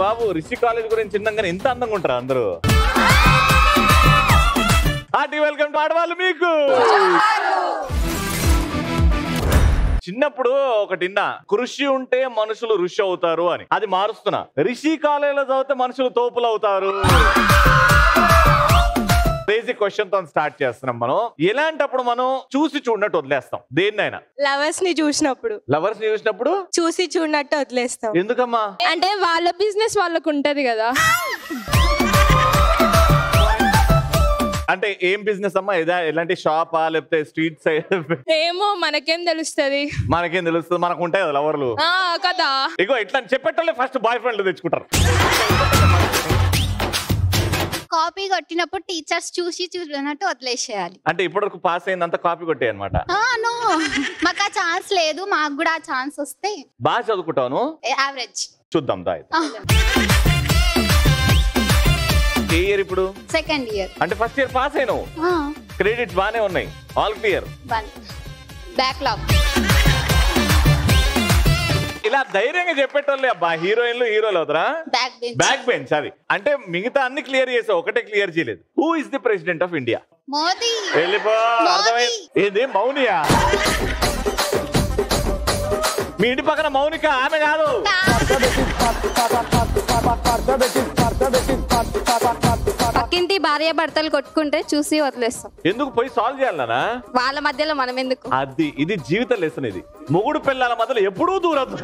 బాబు Rishi college గురించి చిన్నగానే ఇంత అందంగా ఉంటారు అందరూ. వెల్కమ్ టు ఆడవాళ్ళు మీకు. చిన్నప్పుడు ఒకటి విన్నా, కృషి ఉంటే మనుషులు ఋషి అవుతారు అని. అది మారుస్తున్నా, రిషి కాలేజీలో చదివితే మనుషులు తోపులు అవుతారు. బేసిక్ క్వశ్చన్ తో స్టార్ట్ చేస్తున్నాం మనం. ఎలాంటప్పుడు మనం చూసి చూడనట్టు వదిలేస్తాం దేన్నైనా? లవర్స్ ని చూసినప్పుడు. లవర్స్ ని చూసినప్పుడు చూసి చూడనట్టు వదిలేస్తాం. ఎందుకమ్మా? అంటే వాళ్ళ బిజినెస్ వాళ్ళకు ఉంటది కదా. అంటే ఏం బిజినెస్ అమ్మా? ఎలాంటి షాపా లేకపోతే స్ట్రీట్ సైడ్? ఏమో మనకేం తెలుస్తుంది. మనకేం తెలుస్తుంది, మనకు ఉంటాయి కదా లవర్లు కదా. ఇగో ఇట్లా చెప్పేటోళ్ళే ఫస్ట్ బాయ్ ఫ్రెండ్లు తెచ్చుకుంటారు. కాపీ కొట్టినప్పుడు టీచర్స్ చూసి చూడనట్టు వదిలేసేయాలి. అంటే ఇప్పటివరకు పాస్ అయిందంతా కాపీ కొట్టాయి అనమాట. మాకు ఆ ఛాన్స్ లేదు, మాకు కూడా ఆ ఛాన్స్ వస్తే. బాగా చదువుకుంటాను, యావరేజ్. చూద్దాం దా. ఏ ఇయర్ ఇప్పుడు? Second year. అంటే ఫస్ట్ ఇయర్ పాస్ అయినావు, క్రెడిట్స్ బానే ఉన్నాయి, ఆల్ క్లియర్. బ్యాక్లాగ్. ఇలా ధైర్యంగా చెప్పేటోళ్ళే అబ్బా హీరోయిన్లు హీరోలు అవుతారా? Back bench. అది అంటే మిగతా అన్ని క్లియర్ చేసావు, ఒకటే క్లియర్ చేయలేదు. Who is the president of India? Modi. వెళ్ళిపో. అర్థమైంది. ఏది మౌనియా? మీ ఇంటి పక్కన మౌనిక, ఆమె కాదు. పక్కింటి భార్య భర్తలు కొట్టుకుంటే చూసి వదిలేస్తాం. ఎందుకు? పోయి సాల్వ్ చేయాలనా? వాళ్ళ మధ్యలో మనం ఎందుకు? అది ఇది జీవిత లెసన్. ఇది మొగుడు పిల్లల మధ్యలో ఎప్పుడూ దూరద్దు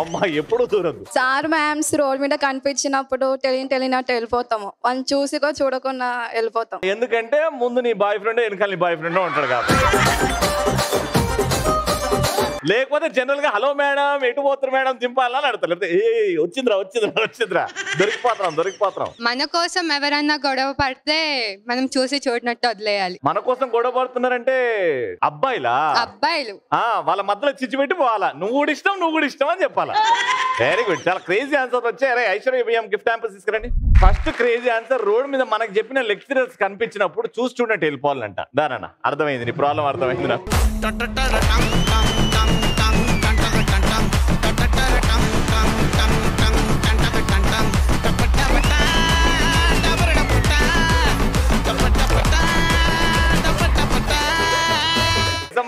అమ్మా, ఎప్పుడూ దూరద్దు. సార్ మ్యామ్స్ రోడ్ మీద కనిపించినప్పుడు తెలియనట్టు వెళ్ళిపోతాము, వాళ్ళు చూసి కూడా చూడకుండా వెళ్ళిపోతాం. ఎందుకంటే ముందు నీ బాయ్ ఫ్రెండ్, వెనకాల నీ బాయ్ ఫ్రెండ్ ఉంటాడు కాబట్టి. లేకపోతే జనరల్ గా హలో మేడం ఎటు పోతారు మేడం దింపాలని అడతారు. లేకపోతే ఏ వచ్చిందిరా వచ్చిందిరా వచ్చిందిరా, దొరికిపోతాం. మన కోసం ఎవరన్నా గొడవ పడితే మనం చూసి చూడనట్టు వదిలేయాలి. మన కోసం గొడవ పడుతున్నారంటే అబ్బాయిలు వాళ్ళ మధ్యలో చిచ్చు పెట్టి పోవాలా, నువ్వు కూడా ఇష్టం అని చెప్పాలా. వెరీ గుడ్, చాలా క్రేజీ ఆన్సర్ వచ్చాయి. అరే ఐశ్వర్య గిఫ్ట్ హ్యాంపర్ తీసుకురండి. ఫస్ట్ క్రేజీ ఆన్సర్, రోడ్ మీద మనకు చెప్పిన లెక్చరర్స్ కనిపించినప్పుడు చూసి చూడనట్టు వెళ్ళిపోవాలంట. దానన్నా అర్థమైంది, నీ ప్రాబ్లం అర్థమైంది నాకు.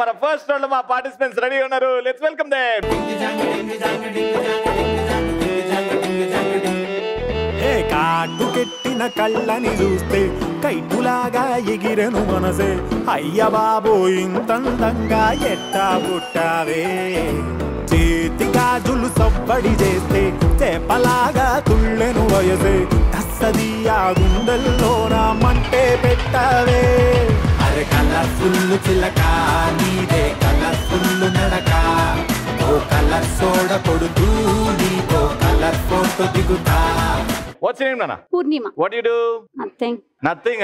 మన ఫస్ట్ రౌండ్ లో మా పార్టిసిపెంట్స్ రెడీ ఉన్నారు. Let's welcome them. కాటు కెట్టిన కళ్ళని చూస్తే కైటులాగా ఎగిరెను మనసే, అయ్య బాబో ఇంతందంగా ఎట్టా పుట్టావే. చేతి గాజులు సవ్వడి చేస్తే చేపలాగా తుళ్ళెను వయసే, తస్సదియా గుండెల్లోన మంటే పెట్టావే. అరే కలర్ఫుల్ చిలక నీదే కలర్ఫుల్ నడక, ఓ కలర్ సోడ కొడుతూ నీతో కలర్ ఫోటో దిగుతా. What's your name, Nana? Purnima. What do you do? Nothing. Nothing.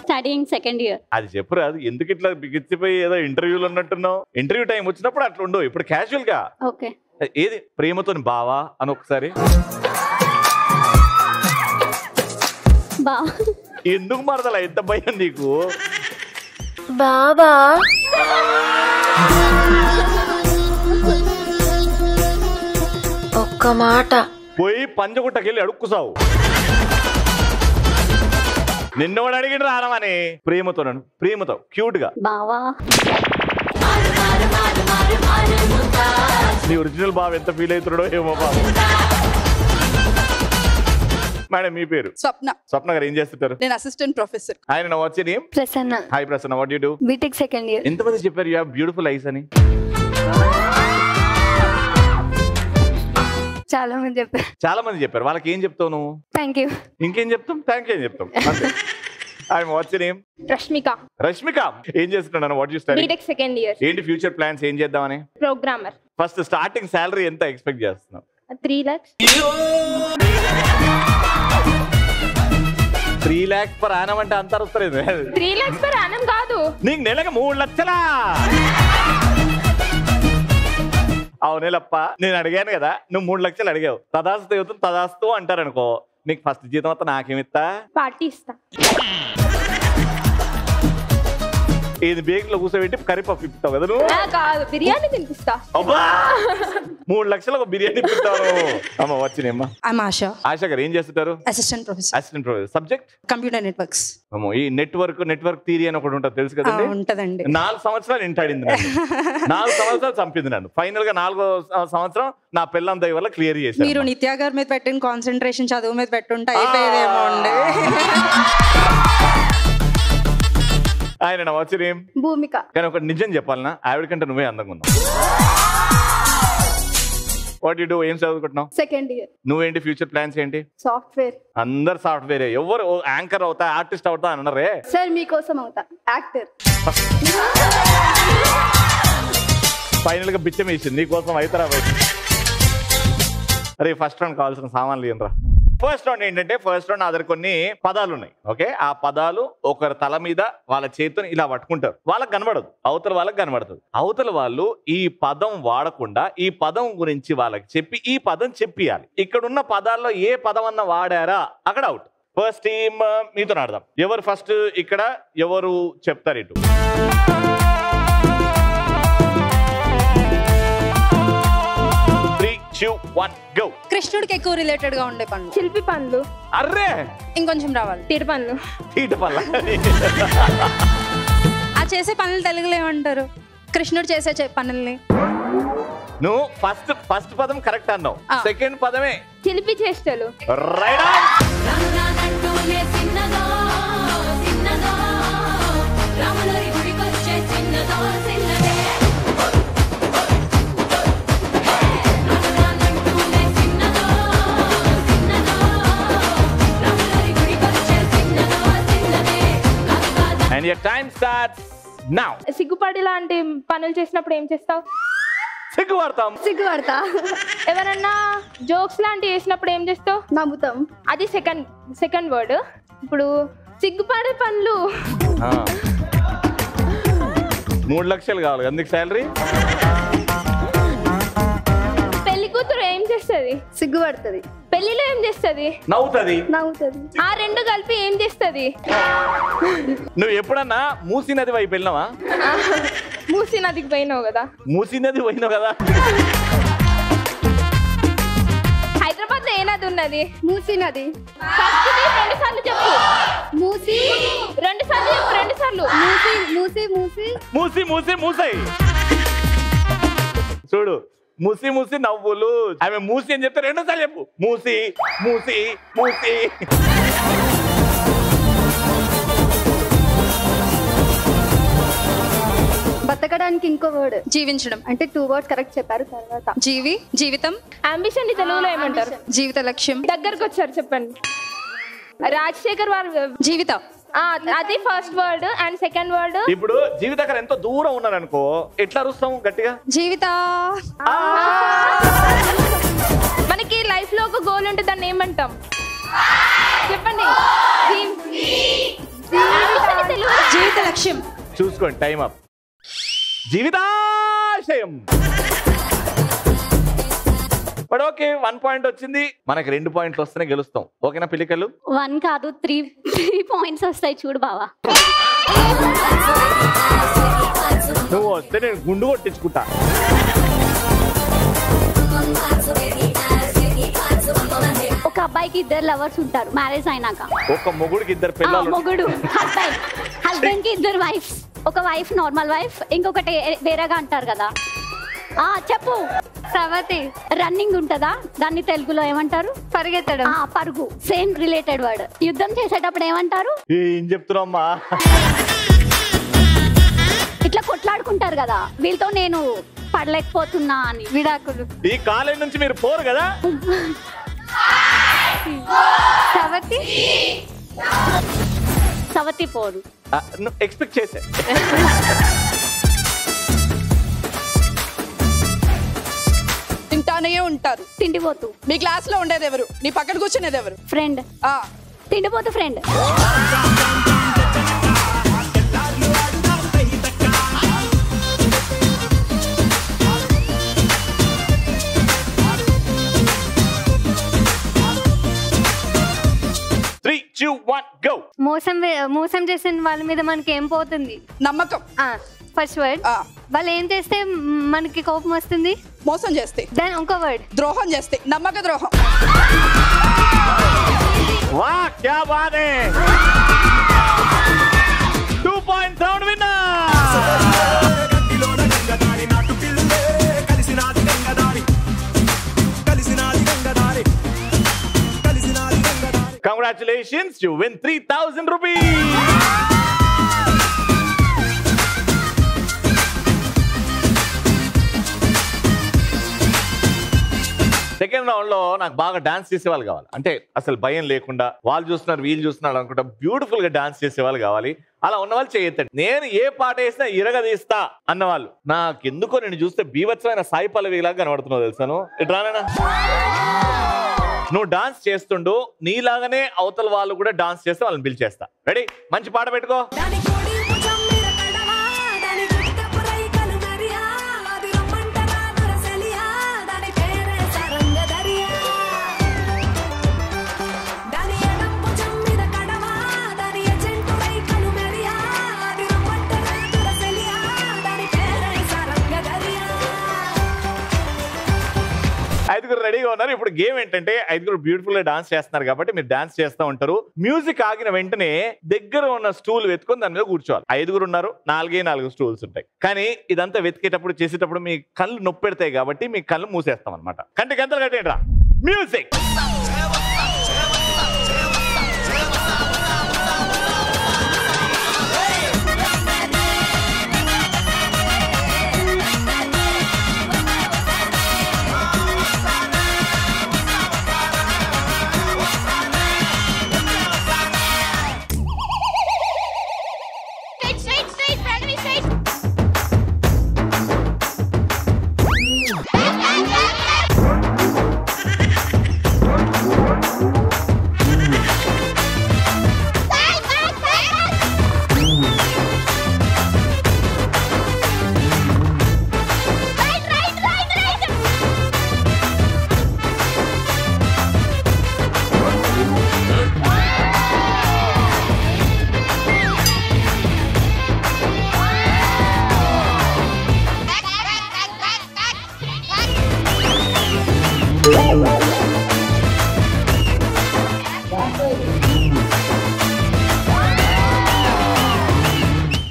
Studying second year. అది చెప్పురా, అది ఎందుకు ఇట్లా బిగిచ్చిపోయి ఏదో ఇంటర్వ్యూలు ఉన్నట్టున్నావు? ఇంటర్వ్యూ టైం వచ్చినప్పుడు అట్లా ఉండవు, ఇప్పుడు క్యాజువల్ గా. ఓకే. ఏది ప్రేమతో బావా అని ఒకసారి. బా. ఎందుకు మరదలా ఎంత భయం నీకు? బాబా. ఒక్క మాట. పోయి పంజగుట్టకెళ్ళి అడుక్కుసావు. నిన్నోడు అడిగిన రానమని. ప్రేమతో క్యూట్ గా బావా. నీ ఒరిజినల్ బావ ఎంత ఫీల్ అవుతున్నాడో ఏమో బాబు. మేడం మీ పేరు? స్వప్న గారు ఏం చేస్తుంటారు? నేను అసిస్టెంట్ ప్రొఫెసర్. ఆయన what's your name? Prasanna. Hi Prasanna, what you do? BTech second year. ఎంతమంది చెప్పారు యు హావ్ బ్యూటిఫుల్ ఐస్ అని? చాలా మంది చెప్పారు. వాళ్ళకి ఏం చెప్తావు నువ్వు? Thank you. ఇంకేం చెప్తాం? థ్యాంక్ యూ ఏం చెప్తాం అంతే. I'm what's your name? Rashmika. ఏం చేస్తున్నాను? What you study? BTech second year. ఏంటి ఫ్యూచర్ ప్లాన్స్, ఏం చేద్దామని? ప్రోగ్రామర్. ఫస్ట్ స్టార్టింగ్ సాలరీ ఎంత ఎక్స్పెక్ట్ చేస్తున్నావు? 3 lakhs. 3 lakhs per annum అంటే అంత వస్తలేదు. 3 lakhs per annum కాదు, నీకు నెలకు 3 లక్షలా? అవునేలప్ప, నేను అడిగాను కదా, నువ్వు 3 లక్షలు అడిగావు. తదాస్తు అంటారు అనుకో, నీకు ఫస్ట్ జీతం అంతా నాకేమిస్తా? పార్టీ ఇస్తా. ఇది బేక్ లో కూర్చోబెట్టి కర్రీపప్పు ఇప్పిస్తావు కదా నువ్వు? కాదు, బిర్యానీ తినిపిస్తా. అబ్బా 3 లక్షలకు బిర్యానీ ఇప్పిస్తావు. అమ్మ వచ్చినమ్మా. ఆశా. ఆశా గారు ఏం చేస్తుంటారు? Assistant professor. Subject computer networks. అమ్మో ఈ నెట్వర్క్ థియరీ అని ఒకటి ఉంటుంది తెలుసు కదండి? ఉంటదండి. 4 సంవత్సరాలు ఇంటాడింది నన్ను. 4 సంవత్సరాలు చంపింది నన్ను. ఫైనల్ గా 4వ సంవత్సరం నా పిల్లం దయ వల్ల క్లియర్ చేశారు. మీరు నిత్యా గారి మీద పెట్టిన కాన్సన్ట్రేషన్ చదువు మీద పెట్టుంటే అయిపోయేదేమో అండి. ఆయన వచ్చినేం భూమిక. కానీ ఒక నిజం చెప్పాలనా, ఆవిడ కంటే నువ్వే అందంగా ఉన్నావు. What you do? ఏం చదువుకుంటున్నావు? Second year. నువ్వేంటి ఫ్యూచర్ ప్లాన్స్ ఏంటి? సాఫ్ట్వేర్. అందరు సాఫ్ట్వేరే. ఎవరు యాంకర్ అవుతా ఆర్టిస్ట్ అవుతా అన్నారే? సార్ మీకోసం అవుతా యాక్టర్. ఫైనల్ గా బిచ్చం వేసింది నీకోసం అవుతారా? అరే ఫస్ట్ రౌండ్ కావాల్సిన సామాన్లు ఏంట్రా? ఫస్ట్ రౌండ్ ఏంటంటే ఫస్ట్ రౌండ్ నా దగ్గర కొన్ని పదాలు ఉన్నాయి. ఓకే, ఆ పదాలు ఒకరి తల మీద వాళ్ళ చేతితో ఇలా పట్టుకుంటారు. వాళ్ళకి కనబడదు, అవతల వాళ్ళకి కనబడుతుంది. అవతల వాళ్ళు ఈ పదం వాడకుండా ఈ పదం గురించి వాళ్ళకి చెప్పి ఈ పదం చెప్పియాలి. ఇక్కడ ఉన్న పదాల్లో ఏ పదం అన్న వాడారా అక్కడ అవుట్. ఫస్ట్ టీమ్ మీతో ఆడదాం. ఎవరు ఫస్ట్ ఇక్కడ ఎవరు చెప్తారు ఇటు? Go. కృష్ణుడికి ఎక్కువ రిలేటెడ్ గా ఉండే పనులు. శిల్పి పనులు. అర్రే ఇంకొంచెం రావాలి. తీట పనులు. ఆ చేసే పనులు తెలుగులో ఏమంటారు? కృష్ణుడు చేసే పనుల్ని. నువ్వు ఫస్ట్ పదం కరెక్ట్ అన్నావు. సెకండ్ పదమే శిల్పి చేష్టలు. Right and your time starts now. సిగ్గుపడి లాంటి పనులు చేసినప్పుడు ఏం చేస్తావు? సిగ్గుపడతా. ఎవరన్నా జోక్స్ లాంటివి చేసినప్పుడు ఏం చేస్తావు? నవ్వుతాం. అది సెకండ్ వర్డ్. ఇప్పుడు సిగ్గుపడే పనులు. 3 లక్షలు కావాలి అందుకు శాలరీ. పెళ్లి కూతురు ఏం చేస్తుంది? సిగ్గుపడుతుంది. పెళ్లిలో ఏం చేస్తుంది? నవ్వుతుంది. ఆ రెండు కలిపి ఏం చేస్తుంది? నువ్వు ఎప్పుడన్నా మూసీ నది వైపు వెళ్ళినావా? మూసీ నదికి పోయినావు కదా. మూసీ నది పోయినావు కదా. హైదరాబాద్ లో ఏ నది ఉన్నది? మూసీ నది. 2 సార్లు చెప్పు. మూసీ. 2 సార్లు చెప్పు. 2 సార్లు. మూసీ. చూడు మూసి నవ్వులు. ఆమె మూసి అని చెప్తే 2 సార్లు చెప్పు. మూసి. బతకడానికి ఇంకో వర్డ్ జీవించడం. అంటే 2 words కరెక్ట్ చెప్పారు. తర్వాత జీవితం. అంబిషన్ ని తెలుగులో ఏమంటారు? జీవిత లక్ష్యం. దగ్గరకు వచ్చారు చెప్పండి. రాజశేఖర్ వారు జీవితం. అది first word and second word. ఇప్పుడు జీవితకర్ ఎంతో దూరం ఉన్నారు అనుకో, ఎట్లా అరుస్తాం గట్టిగా? జీవిత. మనకి లైఫ్ లో ఒక గోల్ ఉంటే దాన్ని ఏమంటాం చెప్పండి? జీవిత లక్ష్యం. చూసుకోండి టైం అప్. జీవితాశయం. బట్ ఓకే 1 పాయింట్ వచ్చింది. మనకి 2 పాయింట్లు వస్తేనే గెలుస్తాం. ఓకేనా పిల్లికలు? 1 కాదు 3 points వస్తాయి చూడు బావా. నువ్వు వస్తే నేను గుండు కొట్టించుకుంటా. ఒక అబ్బాయికి 2 లవర్స్ ఉంటారు మ్యారేజ్ అయినాక. ఒక మొగుడికి 2 పిల్లలు. మొగుడు హస్బెండ్ కి 2 వైఫ్స్. ఒక వైఫ్ నార్మల్ వైఫ్, ఇంకొకటి వేరేగా అంటారు కదా. చెప్పు. సవతి. రన్నింగ్ ఉంటదా, దాన్ని తెలుగులో ఏమంటారు? పరిగెత్తడం. పరుగు. Same related word. యుద్ధం చేసేటప్పుడు ఏమంటారు? ఏం చెప్తున్నామ్మా? ఇట్లా కొట్లాడుకుంటారు కదా, వీళ్ళతో నేను పడలేకపోతున్నా అని. విడాకులు. ఈ కాలేజ్ నుంచి మీరు పోరు కదా. సవతి పోరు. ఎక్స్పెక్ట్ చేసే. తింటానే ఉంటారు. తిండిపోతూ. మీ క్లాస్ లో ఉండేది ఎవరు? నీ పక్కన కూర్చునేది ఎవరు? ఫ్రెండ్. తిండిపోతూ ఫ్రెండ్. 2 1 go. మోసం చేసిన వాళ్ళ మీద మనకి ఏం పోతుంది? నమ్మకం. First word. వాళ్ళు ఏం చేస్తే మనకి కోపం వస్తుంది? మోసం చేస్తే. దెన్ ఇంకో వర్డ్. ద్రోహం చేస్తే. నమ్మక ద్రోహం. వాహ్ క్యా బాత్ హై. 2 point round winner. Congratulations, you win 3,000 rupees. Second round లో నాకు బాగా డాన్స్ చేసేవాళ్ళు కావాలి. అంటే అసలు భయం లేకుండా వాళ్ళు చూస్తున్నారు వీళ్ళు చూస్తున్నారు అనుకుంటా బ్యూటిఫుల్ గా డాన్స్ చేసేవాళ్ళు కావాలి. అలా ఉన్న వాళ్ళు చేయొద్దండి. నేను ఏ పాట వేసినా ఇరగదీస్తా అన్నవాళ్ళు. నాకెందుకో నేను చూస్తే బీభత్సమైన సాయి పల్లవి లాగా కనబడుతున్నావు తెలుసాను. ఇట్రానేనా నువ్వు డాన్స్ చేస్తుండు, నీలాగానే అవతల వాళ్ళు కూడా డాన్స్ చేస్తే వాళ్ళని పిలిచేస్తా. రెడీ? మంచి పాట పెట్టుకో. ఐదుగురు రెడీగా ఉన్నారు. ఇప్పుడు గేమ్ ఏంటంటే ఐదుగురు బ్యూటిఫుల్ గా డాన్స్ చేస్తున్నారు కాబట్టి మీరు డాన్స్ చేస్తూ ఉంటారు. మ్యూజిక్ ఆగిన వెంటనే దగ్గర ఉన్న స్టూల్ వెతుకొని దాని మీద కూర్చోవాలి. ఐదుగురు ఉన్నారు, 4 స్టూల్స్ ఉంటాయి. కానీ ఇదంతా వెతికేటప్పుడు చేసేటప్పుడు మీ కళ్ళు నొప్పి పెడతాయి కాబట్టి మీ కళ్ళు మూసేస్తాం అనమాట. కంటి గంటలు కట్టేయండి రా. మ్యూజిక్.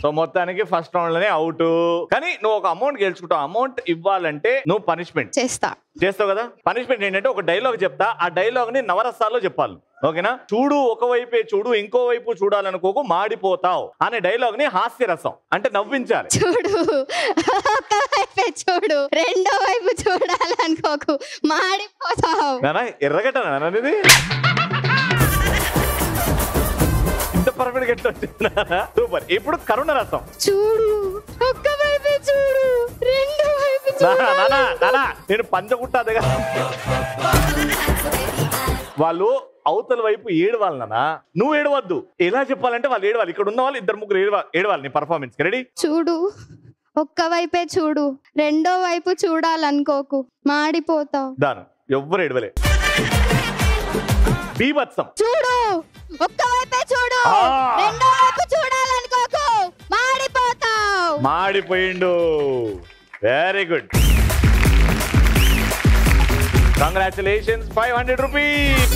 సో మొత్తానికి ఫస్ట్ రౌండ్ లోనే అవుట్. కానీ నువ్వు ఒక అమౌంట్ గెలుచుకుంటావు. అమౌంట్ ఇవ్వాలంటే నువ్వు పనిష్మెంట్ చేస్తావు కదా. పనిష్మెంట్ ఏంటంటే ఒక డైలాగ్ చెప్తా, ఆ డైలాగ్ ని నవరసాల్లో చెప్పాలి. ఓకేనా? చూడు ఒకవైపే చూడు ఇంకో వైపు చూడాలనుకోకు మాడిపోతావు అనే డైలాగ్ ని హాస్యరసం అంటే నవ్వించాలి. చూడు ఒకవైపే చూడు రెండో వైపు చూడాలనుకోకు మాడిపోతావు. ఎర్రగట్టనా ఇది ఇంత పర్ఫెక్ట్ గట్ట వచ్చిందా? సూపర్. ఇప్పుడు కరుణ రసం. చూడు ఒక్కవైపే చూడు రెండో వైపు నేను పంచకుట్టాదిగా. వాళ్ళు అవతల వైపు ఏడవాలి నాన్న, నువ్వు ఏడవద్దు. ఎలా చెప్పాలంటే వాళ్ళు ఏడవాలి. ఇక్కడ ఉన్న వాళ్ళు 2-3 ఏడవాలి నీ పర్ఫార్మెన్స్. రెడీ? చూడు ఒక్కవైపే చూడు రెండో వైపు చూడాలనుకోకు మాడిపోతావు. దాను ఎవ్వరు ఏడవలే. బీభత్సం. చూడు ఒక్కవైపే చూడు రెండో వైపు చూడాలనుకోకు మాడిపోతావు. మాడిపోయిండు. Very good. Congratulations. 500 rupees.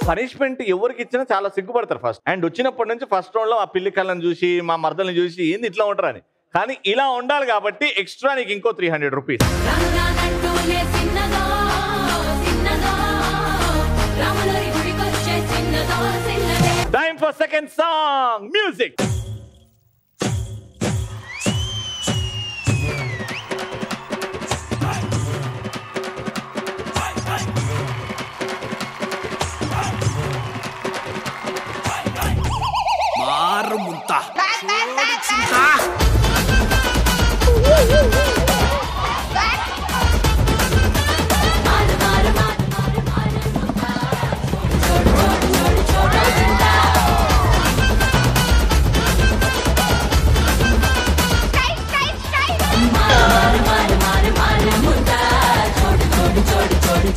Punishment ఎవరికి ఇచ్చినా చాలా సిగ్గుపడతారు ఫస్ట్. అండ్ వచ్చినప్పటి నుంచి ఫస్ట్ రౌండ్ లో ఆ పిల్లి కళ్ళని చూసి మా మర్దల్ని చూసి ఏంది ఇట్లా ఉంటారని. కానీ ఇలా ఉండాలి కాబట్టి ఎక్స్ట్రా నీకు ఇంకో 300 rupees. Time for second song. Music. మారు ముంత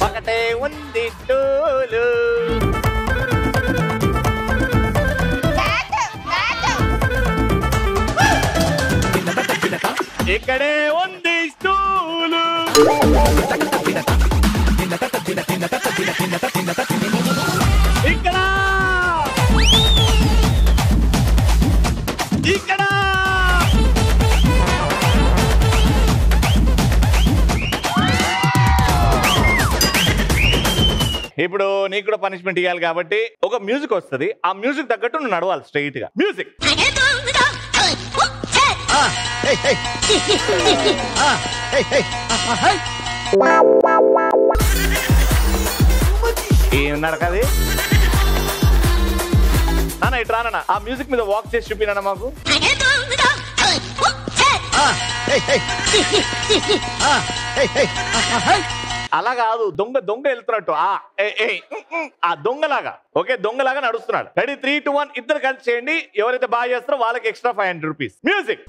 ఒకటే ఉంది టోలు ఇక్కడే ఉంది స్టూలు. ఇక్కడ ఇక్కడ ఇప్పుడు నీకు కూడా పనిష్మెంట్ ఇవ్వాలి కాబట్టి ఒక మ్యూజిక్ వస్తుంది. ఆ మ్యూజిక్ తగ్గట్టు నువ్వు నడవాలి స్ట్రైట్ గా. మ్యూజిక్ ఏం నడకది నాన్న, ఇటు రానా. ఆ మ్యూజిక్ మీద వాక్ చేసి చూపినా మాకు. అలా కాదు, దొంగ దొంగ వెళ్తున్నట్టు ఆ దొంగలాగా. ఓకే, దొంగలాగా నడుస్తున్నాడు. రెడీ 3, 2, 1 ఇద్దరు కలిసి చేయండి. ఎవరైతే బాగా చేస్తారో వాళ్ళకి ఎక్స్ట్రా 500 రూపీస్. మ్యూజిక్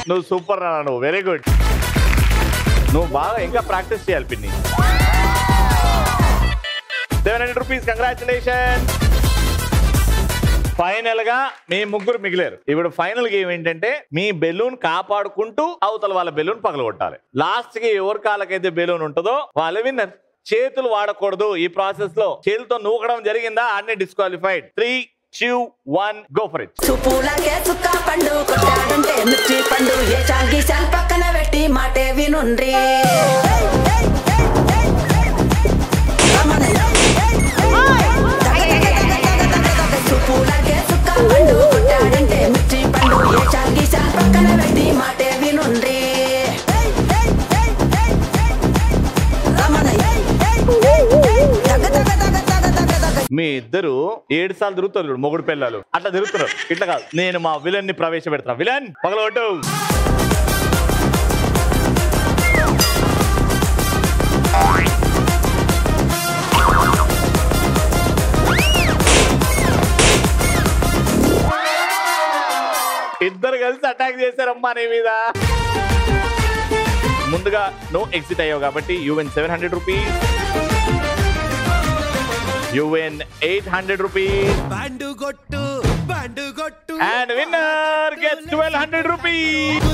నువ్వు సూపర్ రా, నువ్వు వెరీ గుడ్. నువ్వు బాగా ఇంకా ప్రాక్టీస్ చేయాలి పిన్ని. 700 రూపీస్. కంగ్రాచులేషన్. ఫైనల్ గా మీ ముగ్గురు మిగిలారు. ఇప్పుడు ఫైనల్ గేమ్ ఏంటంటే మీ బెలూన్ కాపాడుకుంటూ అవతల వాళ్ళ బెలూన్ పగలగొట్టాలి. లాస్ట్ కి ఎవరి కాళ్ళకైతే బెలూన్ ఉంటుందో వాళ్ళే విన్నర్. చేతులు వాడకూడదు ఈ ప్రాసెస్ లో. చేతులతో నూకడం జరిగిందా అన్ని డిస్క్వాలిఫైడ్. 3, 2, 1 go for it. సుపులకే సుక్క పండు కొట్టాడంటే మిర్చి పండు ఏ చాంగి సాల్ పక్కన పెట్టి మాటే వినుండ్రి. సుపులకే సుక్క పండు కొట్టాడంటే మిర్చి పండు ఏ చాంగి సాల్ పక్కన పెట్టి మాటే వినుండ్రి. మీ ఇద్దరు 7 సార్లు తిరుగుతారు మొగుడు పిల్లలు. అట్లా తిరుగుతున్నారు. ఇట్లా కాదు, నేను మా విలన్ ని ప్రవేశపెడతా. విలన్ పగలగొట్టు. ఇద్దరు కలిసి అటాక్ చేశారమ్మా నీ మీద. ముందుగా నువ్వు ఎగ్జిట్ అయ్యావు కాబట్టి you win 700 rupees. You win 800 rupees. And winner gets 1200 rupees.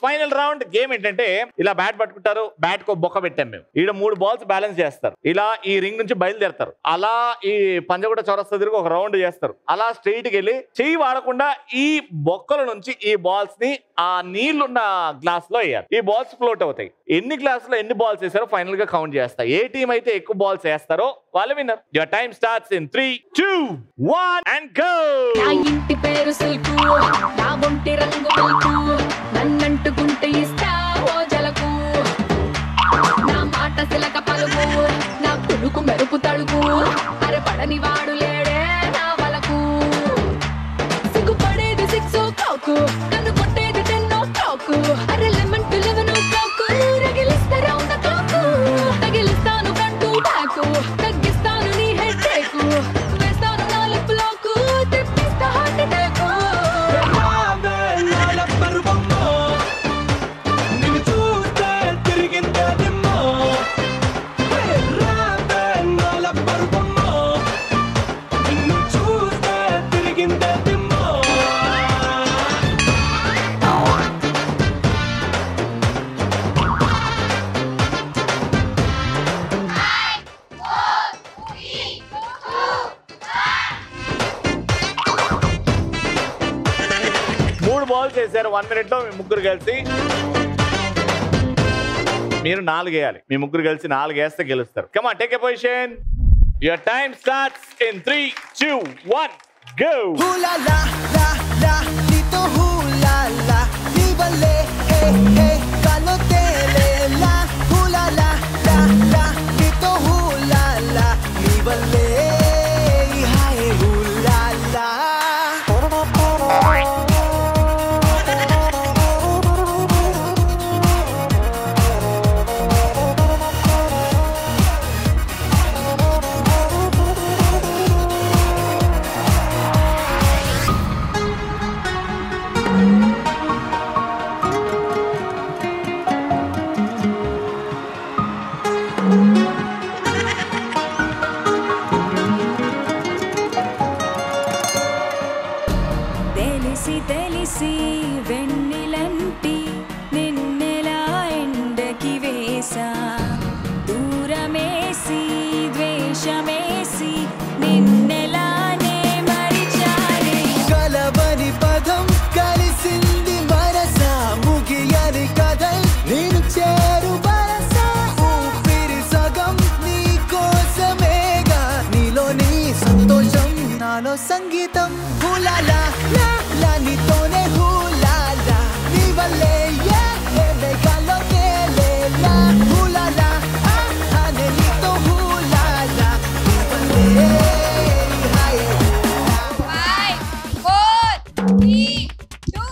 Final round game ఏంటంటే ఇలా బ్యాట్ పట్టుకుంటారు. బ్యాట్ కో బొక్క పెట్టాం మేము. ఈడ 3 బాల్స్ బ్యాలెన్స్ చేస్తారు. ఇలా ఈ రింగ్ నుంచి బయలుదేరతారు. అలా ఈ పంజగుట్ట చౌరస్తా తిరిగి ఒక రౌండ్ చేస్తారు. అలా స్ట్రైట్ కి వెళ్ళి చెయ్యి వాడకుండా ఈ బొక్కల నుంచి ఈ బాల్స్ ని ఆ నీళ్లున్న గ్లాస్ లో వేయాలి. ఈ బాల్స్ ఫ్లోట్ అవుతాయి. ఎన్ని గ్లాస్ లో ఎన్ని బాల్స్ వేసారో ఫైనల్ గా కౌంట్ చేస్తా. ఏ టీం అయితే ఎక్కువ బాల్స్ వేస్తారో వాళ్ళ winner. Your time starts in 3, 2, 1 and go. నా ఇంటి పేరు సిల్కు, నా ఒంటి రంగు పలుకు, నన్నంటుకుంటే ఇస్తా ఓ జలకు. నా మాట సిలక పలుకు, నా పులుకు మెరుపు తడుకు, అరపడని వాడు లేడే నా వలకు. సిగ్గుపడేది 6 o'clock, కన్ను కొట్టేది 10 o'clock, అరే లెమన్ టు 11 o'clock, రగిలిస్తా రౌండ్ ద క్లాక్. తగిలిస్తాను ఫ్రంట్ టు బ్యాక్, తగ్గిస్తాను నీ హెడ్ టేక్, వేస్తాను నా లిప్ లాక్, తెప్పిస్తా హార్ట్ అటాక్. బాల్ చేశారు 1 minute లో మీ ముగ్గురు కలిసి. మీరు 4 వేయాలి. మీ ముగ్గురు కలిసి 4 వేస్తే గెలుస్తారు. Come on, take a position. Your time starts in 3, 2, 1 go. హూలా లా లా లా నీతో హూలా లా నీ వల్లే ఏ కాలో తేలే లా. హూలా లా లా లా నీతో హూలా లా నీ వల్లే హాయ్ హూలా లా. వేసి వెన్నెలంటి నిన్నెలా ఎండకి వేసా దూరమేసి ద్వేషమేసి నిన్నెలానే మరిచానే కలవని పదం కలిసింది మనసా ముగియని కథల్ నేను చేరు బరసా ఊపిరి సగం నీ కోసమేగా నీలో నీ సంతోషం నాలో సంగీతం హులాలా లా లా నీతోనే హులాలా నీ వల్లే ఏ మేఘాల్లో తేలేలా హులాలా అనే నీతో హులాలా నీ వల్లే హాయ్ 5 4 3 2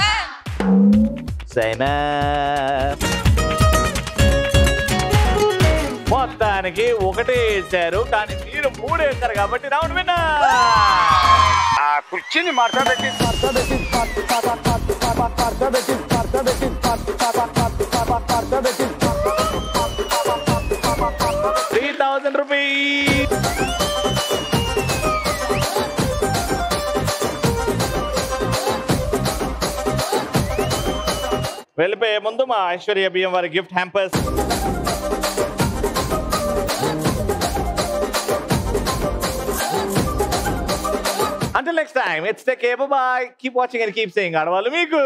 1 సైనా మొత్తానికి ఒకటే వేసారు కానీ మీరు 3 వేశారు కాబట్టి రౌండ్ విన్నర్. ఆ కుర్చీని మాట్లాడబెట్టి 3000 రూపీస్. వెళ్ళిపోయే ముందు మా ఐశ్వర్య బియ్యం వారి gift hampers. Until next time, it's take care. Bye bye. Keep watching and keep saying ఆడవాళ్ళు మీకు.